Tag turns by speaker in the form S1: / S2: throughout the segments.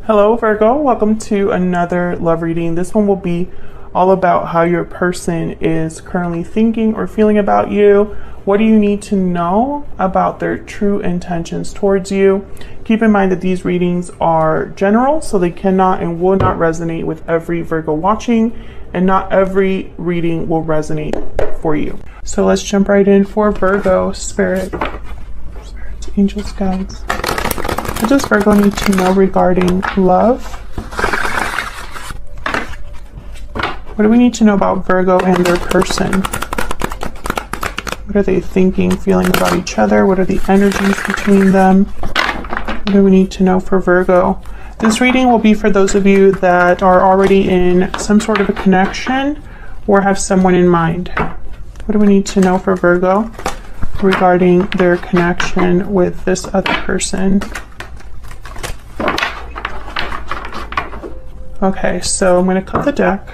S1: Hello Virgo, welcome to another love reading. This one will be all about how your person is currently thinking or feeling about you. What do you need to know about their true intentions towards you? Keep in mind that these readings are general, so they cannot and will not resonate with every Virgo watching, and not every reading will resonate for you. So let's jump right in for Virgo. Spirit, angels, guides. What does Virgo need to know regarding love? What do we need to know about Virgo and their person? What are they thinking, feeling about each other? What are the energies between them? What do we need to know for Virgo? This reading will be for those of you that are already in some sort of a connection or have someone in mind. What do we need to know for Virgo regarding their connection with this other person? Okay, so I'm going to cut the deck.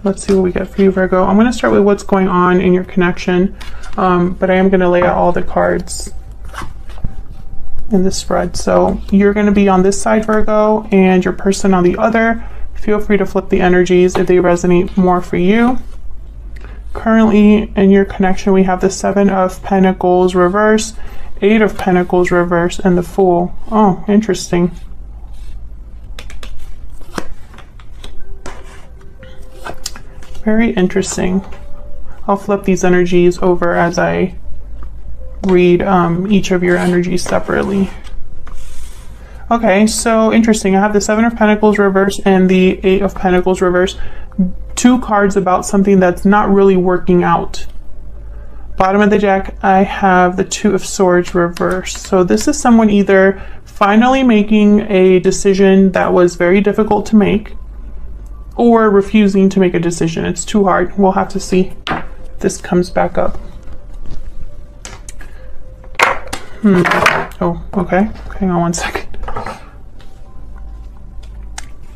S1: Let's see what we get for you, Virgo. I'm going to start with what's going on in your connection, but I am going to lay out all the cards in this spread. So you're going to be on this side, Virgo, and your person on the other. Feel free to flip the energies if they resonate more for you. Currently, in your connection, we have the 7 of Pentacles reverse, 8 of Pentacles reverse, and the Fool. Oh, interesting. Very interesting. I'll flip these energies over as I read each of your energies separately. Okay, so interesting. I have the 7 of Pentacles reverse and the 8 of Pentacles reverse. 2 cards about something that's not really working out. Bottom of the deck, I have the 2 of Swords reverse. So this is someone either finally making a decision that was very difficult to make, or refusing to make a decision. It's too hard. We'll have to see if this comes back up. Oh, okay. Hang on one second.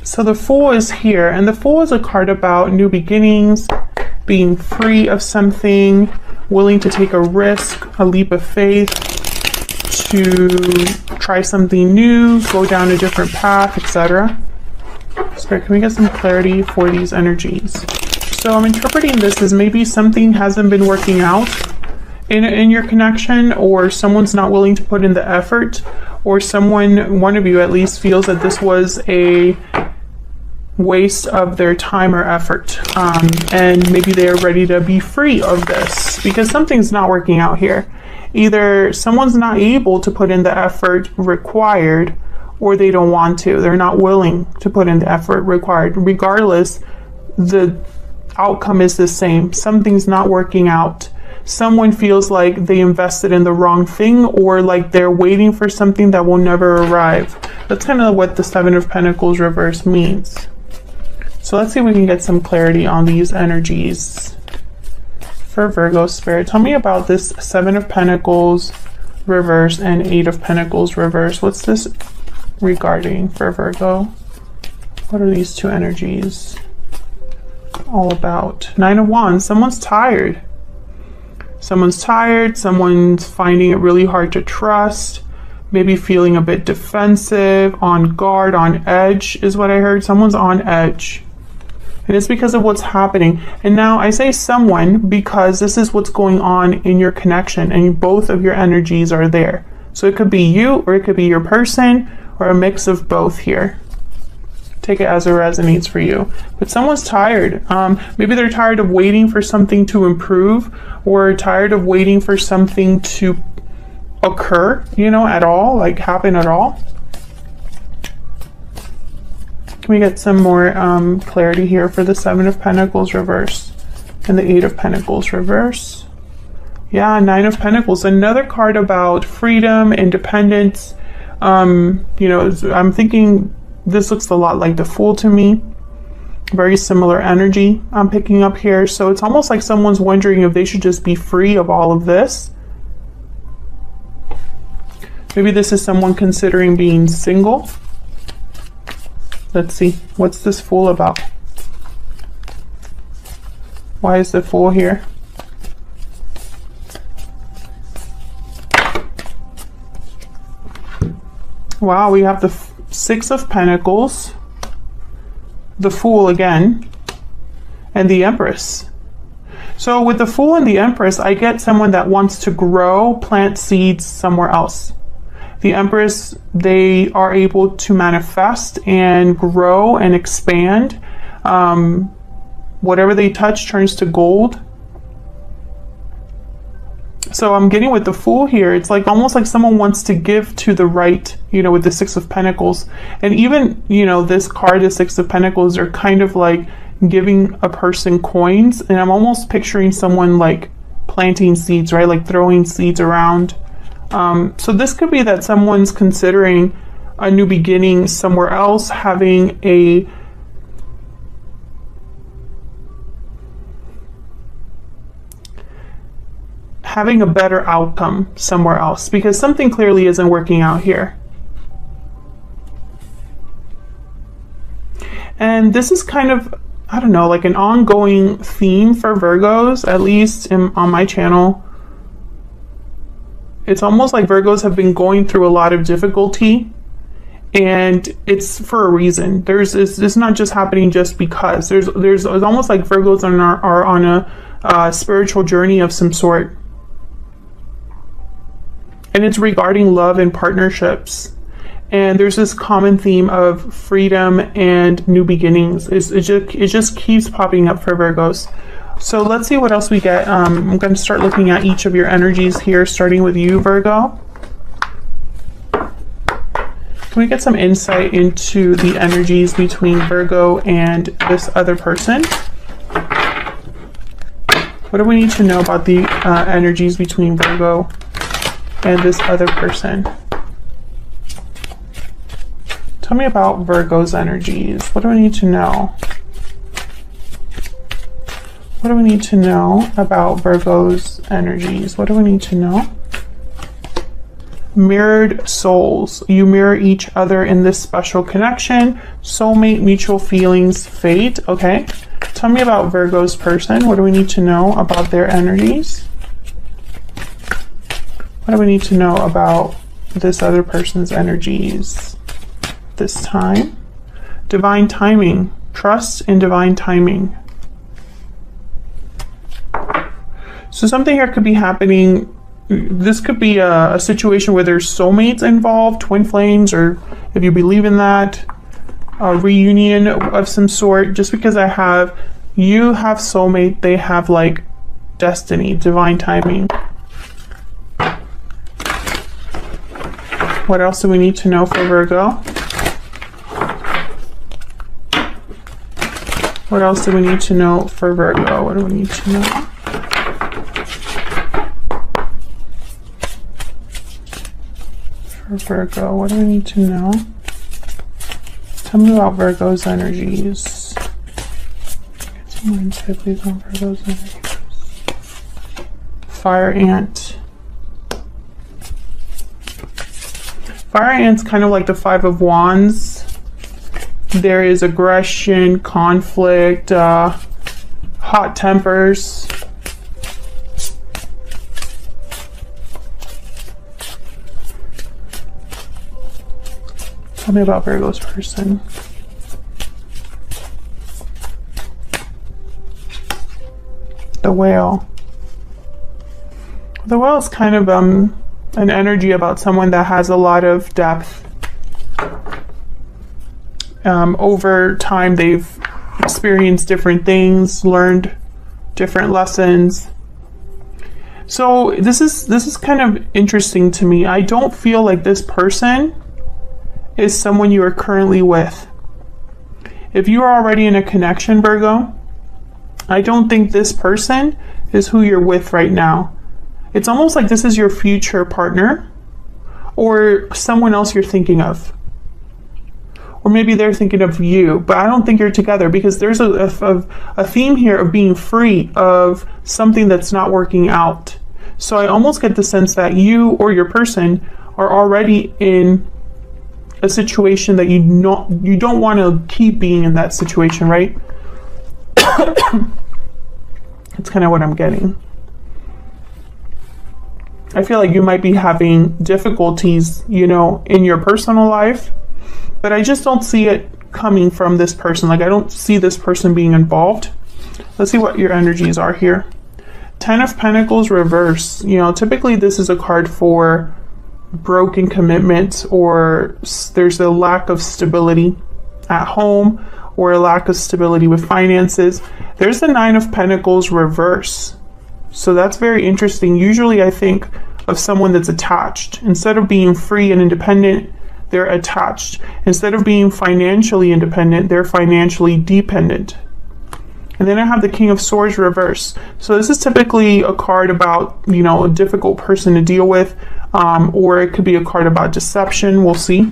S1: So the Fool is here, and the Fool is a card about new beginnings, being free of something, willing to take a risk, a leap of faith, to try something new, go down a different path, etc. Spirit, can we get some clarity for these energies? So I'm interpreting this as maybe something hasn't been working out in your connection, or someone's not willing to put in the effort, or one of you at least, feels that this was a waste of their time or effort, and maybe they are ready to be free of this because something's not working out here. Either someone's not able to put in the effort required, or they don't want to. They're not willing to put in the effort required. Regardless, the outcome is the same. Something's not working out. Someone feels like they invested in the wrong thing, or like they're waiting for something that will never arrive. That's kind of what the 7 of Pentacles reverse means. So let's see if we can get some clarity on these energies for Virgo. Spirit, tell me about this 7 of Pentacles reverse and 8 of Pentacles reverse. What's this regarding for Virgo? What are these 2 energies all about? 9 of Wands. Someone's tired. Someone's tired. Someone's finding it really hard to trust. Maybe feeling a bit defensive, on guard, on edge is what I heard. Someone's on edge. And it's because of what's happening. And now I say someone because this is what's going on in your connection, and both of your energies are there. So it could be you, or it could be your person, or a mix of both here. Take it as it resonates for you. But someone's tired. Maybe they're tired of waiting for something to improve, or tired of waiting for something to occur, at all, like happen at all. Can we get some more clarity here for the 7 of Pentacles reverse and the 8 of Pentacles reverse? Yeah, 9 of Pentacles, another card about freedom, independence. I'm thinking this looks a lot like the Fool to me. Very similar energy I'm picking up here. So it's almost like someone's wondering if they should just be free of all of this. Maybe this is someone considering being single. Let's see. What's this Fool about? Why is the Fool here? Wow, we have the Six of Pentacles, the Fool again, and the Empress. So with the Fool and the Empress, I get someone that wants to grow, plant seeds somewhere else. The Empress, they are able to manifest and grow and expand. Whatever they touch turns to gold. So I'm getting with the Fool here, it's like almost like someone wants to give to the right, you know, with the Six of Pentacles. And even, you know, this card, the Six of Pentacles, are kind of like giving a person coins. And I'm almost picturing someone like planting seeds, right? Like throwing seeds around. So this could be that someone's considering a new beginning somewhere else, having a better outcome somewhere else, because something clearly isn't working out here. And this is kind of, I don't know, like an ongoing theme for Virgos, at least on my channel. It's almost like Virgos have been going through a lot of difficulty, and it's for a reason. It's not just happening just because. There's almost like Virgos are on a spiritual journey of some sort. And it's regarding love and partnerships. And there's this common theme of freedom and new beginnings. It just keeps popping up for Virgos. So let's see what else we get. I'm going to start looking at each of your energies here, starting with you, Virgo. Can we get some insight into the energies between Virgo and this other person? What do we need to know about the energies between Virgo and this other person? Tell me about Virgo's energies. What do I need to know? What do we need to know about Virgo's energies? What do we need to know? Mirrored souls. You mirror each other in this special connection. Soulmate, mutual feelings, fate. Okay. Tell me about Virgo's person. What do we need to know about their energies? What do we need to know about this other person's energies this time? Divine timing. Trust in divine timing. So something here could be happening. This could be a situation where there's soulmates involved, twin flames, or if you believe in that, a reunion of some sort. Just because you have soulmate, they have like destiny, divine timing. What else do we need to know for Virgo? What else do we need to know for Virgo? What do we need to know? For Virgo, what do we need to know? Tell me about Virgo's energies. Get some more insight, please, on Virgo's energies. Fire ant. Fire ant's kind of like the Five of Wands. There is aggression, conflict, hot tempers. Tell me about Virgo's person. The Whale. The Whale is kind of an energy about someone that has a lot of depth. Over time, they've experienced different things, learned different lessons. So this is kind of interesting to me. I don't feel like this person is someone you are currently with. If you are already in a connection, Virgo, I don't think this person is who you're with right now. It's almost like this is your future partner or someone else you're thinking of. Or maybe they're thinking of you, but I don't think you're together, because there's a theme here of being free of something that's not working out. So I almost get the sense that you or your person are already in a situation that you don't want to keep being in that situation, right? That's kind of what I'm getting. I feel like you might be having difficulties, you know, in your personal life, but I just don't see it coming from this person. Like, I don't see this person being involved. Let's see what your energies are here. 10 of Pentacles reverse. You know, typically this is a card for broken commitments, or there's a lack of stability at home, or a lack of stability with finances. There's the 9 of Pentacles reverse. So that's very interesting. Usually I think of someone that's attached. Instead of being free and independent, they're attached. Instead of being financially independent, they're financially dependent. And then I have the King of Swords reverse. So this is typically a card about, you know, a difficult person to deal with, or it could be a card about deception. We'll see.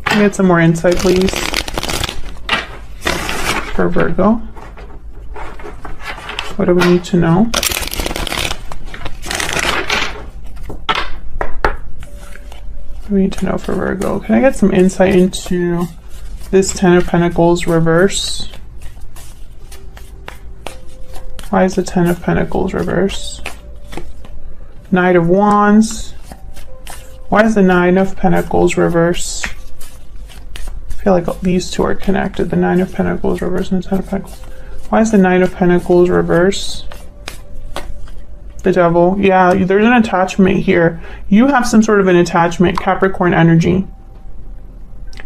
S1: Get some more insight, please, for Virgo. What do we need to know? What do we need to know for Virgo? Can I get some insight into this 10 of Pentacles reverse? Why is the 10 of Pentacles reverse? Knight of Wands. Why is the 9 of Pentacles reverse? I feel like these two are connected. The 9 of Pentacles reverse and the 10 of Pentacles. Why is the 9 of Pentacles reverse? The Devil. Yeah, there's an attachment here. You have some sort of an attachment, Capricorn energy.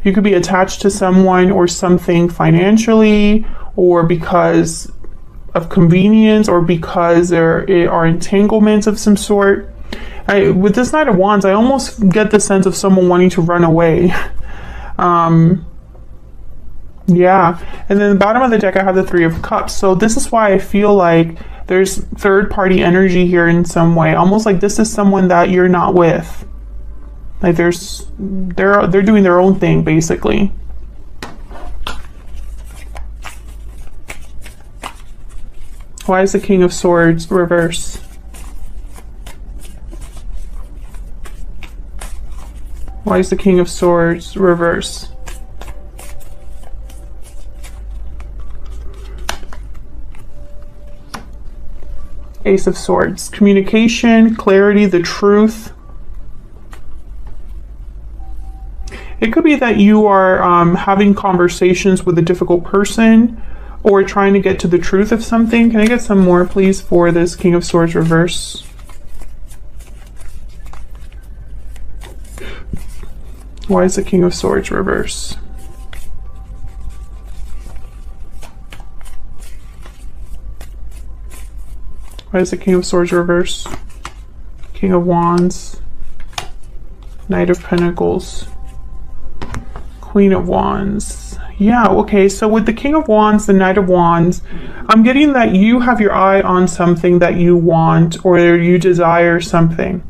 S1: You could be attached to someone or something financially, or because of convenience, or because there are entanglements of some sort. With this Knight of Wands, I almost get the sense of someone wanting to run away. Yeah, and then the bottom of the deck I have the 3 of Cups. So this is why I feel like there's third-party energy here in some way, almost like this is someone that you're not with. Like they're doing their own thing, basically. Why is the King of Swords reverse? Why is the King of Swords reverse? Ace of Swords. Communication, clarity, the truth. It could be that you are having conversations with a difficult person, or trying to get to the truth of something. Can I get some more, please, for this King of Swords reverse? Why is the King of Swords reverse? Why is the King of Swords reverse? King of Wands. Knight of Pentacles. Queen of Wands. Yeah, okay, so with the King of Wands, the Knight of Wands, I'm getting that you have your eye on something that you want, or you desire something.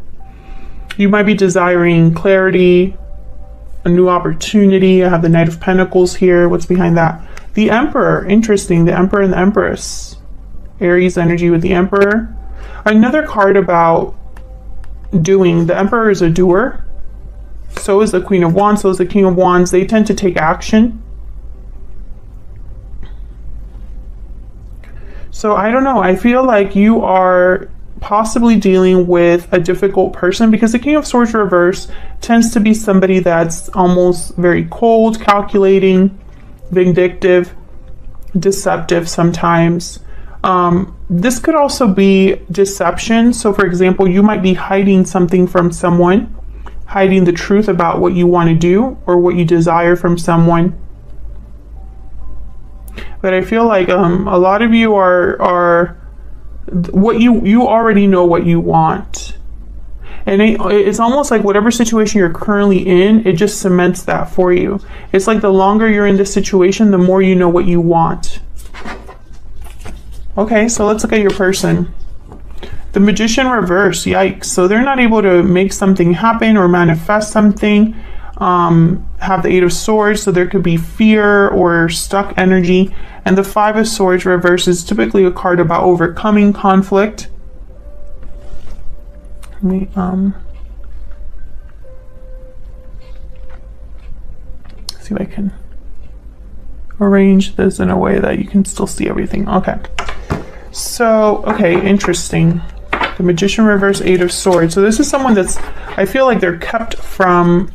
S1: You might be desiring clarity, a new opportunity. I have the Knight of Pentacles here. What's behind that? The Emperor. Interesting. The Emperor and the Empress. Aries energy with the Emperor. Another card about doing. The Emperor is a doer. So is the Queen of Wands. So is the King of Wands. They tend to take action. So I don't know. I feel like you are possibly dealing with a difficult person, because the King of Swords reverse tends to be somebody that's almost very cold, calculating, vindictive, deceptive sometimes. This could also be deception. So for example, you might be hiding something from someone, hiding the truth about what you want to do or what you desire from someone. But I feel like a lot of you are what you already know what you want. And it's almost like whatever situation you're currently in, it just cements that for you. It's like the longer you're in this situation, the more you know what you want. Okay, so let's look at your person. The Magician reverse, yikes. So they're not able to make something happen or manifest something. Have the 8 of Swords, so there could be fear or stuck energy. And the 5 of Swords reverse is typically a card about overcoming conflict. Let me see if I can. arrange this in a way that you can still see everything. Okay. So, okay, interesting. The Magician reverse, Eight of Swords. So this is someone that's, I feel like they're kept from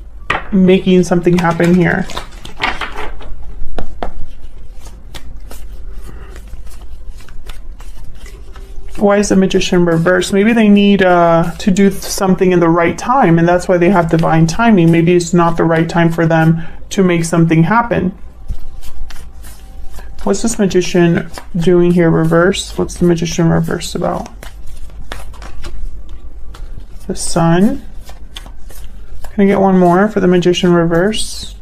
S1: making something happen here. Why is the Magician reversed? Maybe they need to do something in the right time, and that's why they have divine timing. Maybe it's not the right time for them to make something happen. What's this Magician doing here reverse? What's the Magician reverse about? The Sun. Can I get one more for the Magician reverse?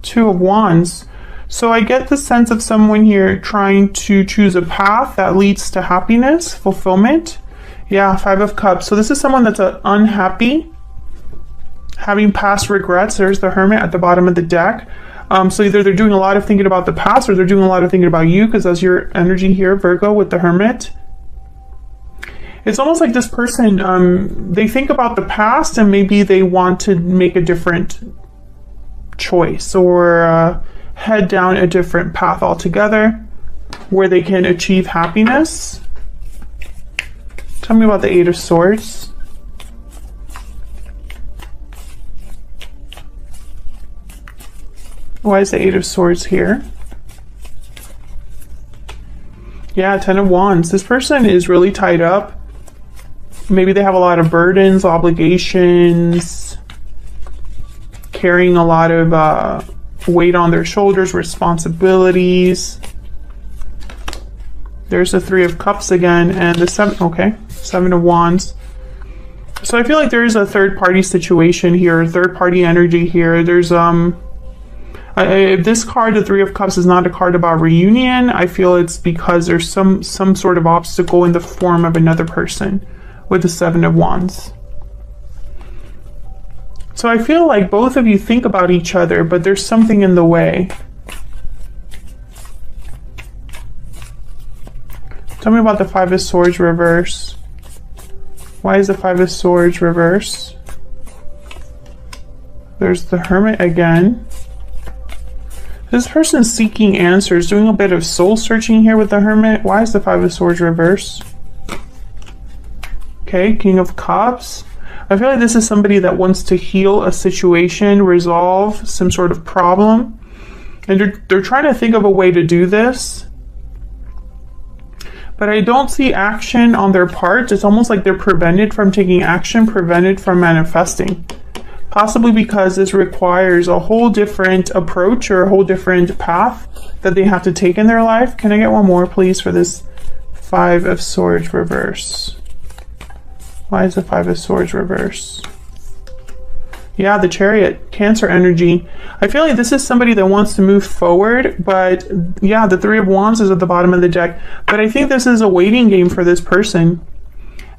S1: Two of Wands. So I get the sense of someone here trying to choose a path that leads to happiness, fulfillment. Yeah, Five of Cups. So this is someone that's unhappy, having past regrets. There's the Hermit at the bottom of the deck. So either they're doing a lot of thinking about the past, or they're doing a lot of thinking about you, because that's your energy here, Virgo, with the Hermit. It's almost like this person, they think about the past and maybe they want to make a different choice, or head down a different path altogether where they can achieve happiness. Tell me about the Eight of Swords. Why is the Eight of Swords here? Yeah, Ten of Wands. This person is really tied up. Maybe they have a lot of burdens, obligations, carrying a lot of weight on their shoulders, responsibilities. There's the Three of Cups again, and the Seven of Wands. So I feel like there is a third party situation here, third party energy here. There's if this card, the Three of Cups, is not a card about reunion, I feel it's because there's some sort of obstacle in the form of another person with the Seven of Wands. So I feel like both of you think about each other, but there's something in the way. Tell me about the Five of Swords reverse. Why is the Five of Swords reverse? There's the Hermit again. This person's seeking answers, doing a bit of soul searching here with the Hermit. Why is the Five of Swords reverse? Okay, King of Cups. I feel like this is somebody that wants to heal a situation, resolve some sort of problem. And they're trying to think of a way to do this. But I don't see action on their part. It's almost like they're prevented from taking action, prevented from manifesting. Possibly because this requires a whole different approach or a whole different path that they have to take in their life. Can I get one more, please, for this Five of Swords reverse? Why is the Five of Swords reverse? Yeah, the Chariot, Cancer energy. I feel like this is somebody that wants to move forward, but yeah, the Three of Wands is at the bottom of the deck. But I think this is a waiting game for this person.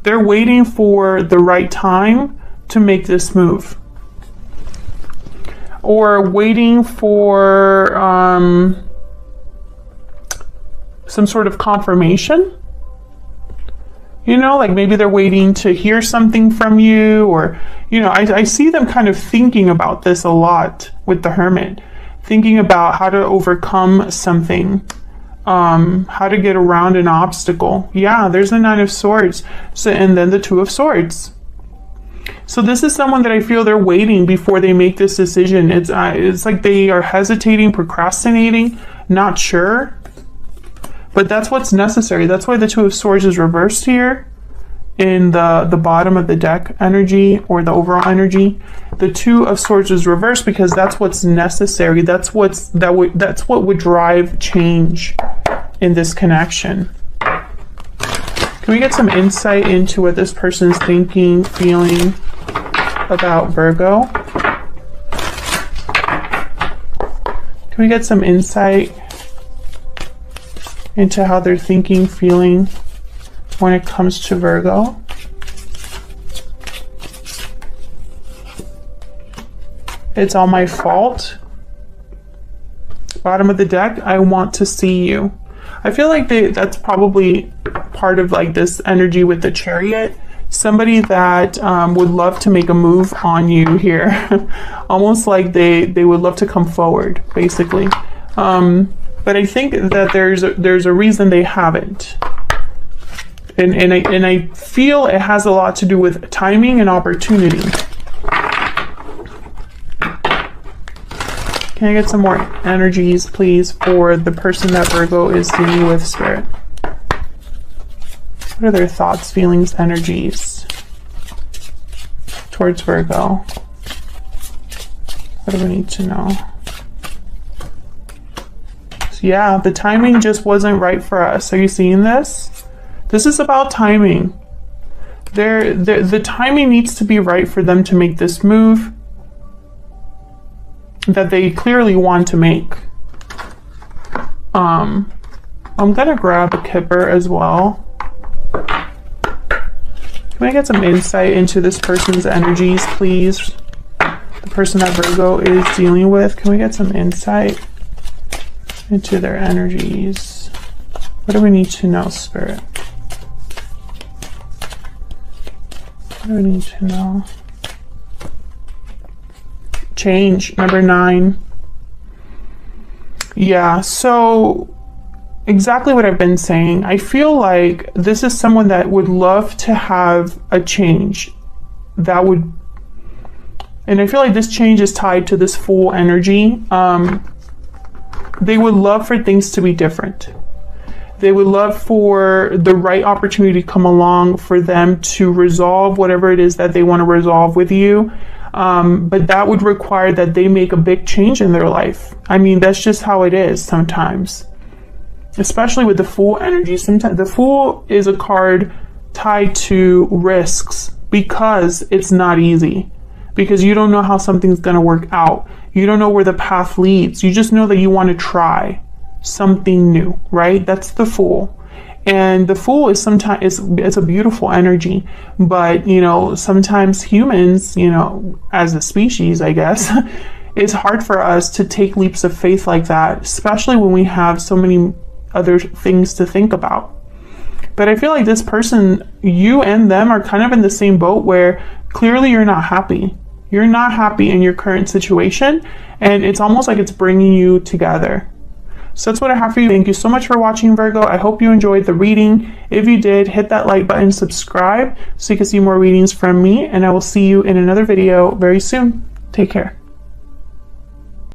S1: They're waiting for the right time to make this move. Or waiting for some sort of confirmation. You know, like maybe they're waiting to hear something from you, or, you know, I see them kind of thinking about this a lot with the Hermit. Thinking about how to overcome something, how to get around an obstacle. Yeah, there's the Nine of Swords. So, and then the Two of Swords. So this is someone that I feel they're waiting before they make this decision. It's like they are hesitating, procrastinating, not sure. But that's what's necessary. That's why the Two of Swords is reversed here in the bottom of the deck energy, or the overall energy. The Two of Swords is reversed because that's what's necessary. That's what would drive change in this connection. Can we get some insight into what this person's thinking, feeling about Virgo? Can we get some insight into how they're thinking, feeling when it comes to Virgo? It's all my fault. Bottom of the deck, I want to see you. I feel like that's probably part of like this energy with the Chariot, somebody that would love to make a move on you here. Almost like they would love to come forward, basically. But I think that there's a reason they haven't. And I feel it has a lot to do with timing and opportunity. Can I get some more energies, please, for the person that Virgo is dealing with, Spirit? What are their thoughts, feelings, energies towards Virgo? What do we need to know? So yeah, the timing just wasn't right for us. Are you seeing this? This is about timing. The timing needs to be right for them to make this move that they clearly want to make. I'm gonna grab a Kipper as well. Can I get some insight into this person's energies, please? The person that Virgo is dealing with. Can we get some insight into their energies? What do we need to know, Spirit? What do we need to know? Change, number 9. Yeah, so exactly what I've been saying. I feel like this is someone that would love to have a change that would, and I feel like this change is tied to this Fool energy. They would love for things to be different. They would love for the right opportunity to come along for them to resolve whatever it is that they want to resolve with you. But that would require that they make a big change in their life. I mean, that's just how it is sometimes. Especially with the Fool energy. Sometimes the Fool is a card tied to risks because it's not easy. Because you don't know how something's going to work out. You don't know where the path leads. You just know that you want to try something new, right? That's the Fool. And the Fool is sometimes, it's a beautiful energy, but you know, sometimes humans, you know, as a species, I guess, it's hard for us to take leaps of faith like that, especially when we have so many other things to think about. But I feel like this person, you and them are kind of in the same boat where clearly you're not happy. You're not happy in your current situation, and it's almost like it's bringing you together. So that's what I have for you. Thank you so much for watching, Virgo. I hope you enjoyed the reading. If you did, hit that like button, subscribe so you can see more readings from me, and I will see you in another video very soon. Take care.